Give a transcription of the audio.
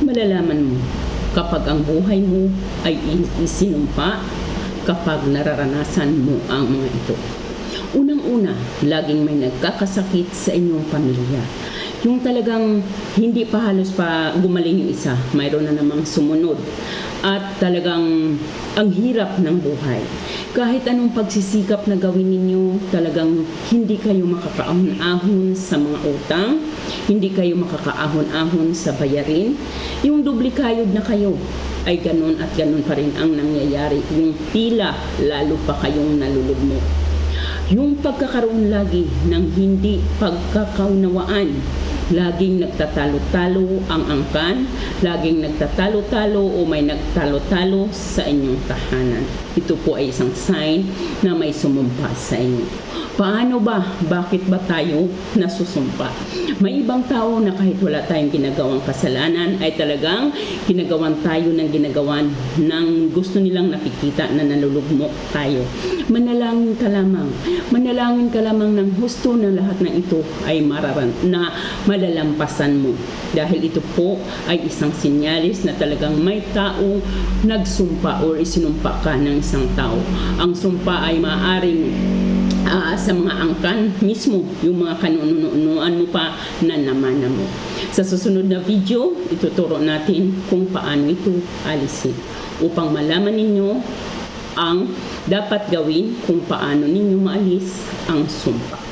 Malalaman mo kapag ang buhay mo ay isinumpa, kapag nararanasan mo ang mga ito. Unang-una, laging may nagkakasakit sa inyong pamilya. Yung talagang hindi pa halos pa gumaling yung isa, mayroon na namang sumunod. At talagang ang hirap ng buhay. Kahit anong pagsisikap na gawin ninyo, talagang hindi kayo makakaahon-ahon sa mga utang, hindi kayo makakaahon-ahon sa bayarin. Yung duplikayod na kayo, ay ganun at ganun pa rin ang nangyayari. Yung tila, lalo pa kayong nalulugmok. Yung pagkakaroon lagi ng hindi pagkakaunawaan, laging nagtatalo-talo ang angkan, laging nagtatalo-talo o may nagtalo-talo sa inyong tahanan. Ito po ay isang sign na may sumumpa sa inyo. Paano ba? Bakit ba tayo nasusumpa? May ibang tao na kahit wala tayong ginagawang kasalanan ay talagang ginagawan tayo ng ginagawan ng gusto nilang nakikita na nalulugmok tayo. Manalangin ka lamang. Manalangin ka lamang ng husto na lahat ng ito ay malalampasan mo. Dahil ito po ay isang sinyalis na talagang may tao nagsumpa o isinumpa ka ng isang tao. Ang sumpa ay maaaring sa mga angkan mismo, yung mga kanunuan mo pa na namana mo. Sa susunod na video, ituturo natin kung paano ito alisin upang malaman ninyo ang dapat gawin kung paano ninyo maalis ang sumpa.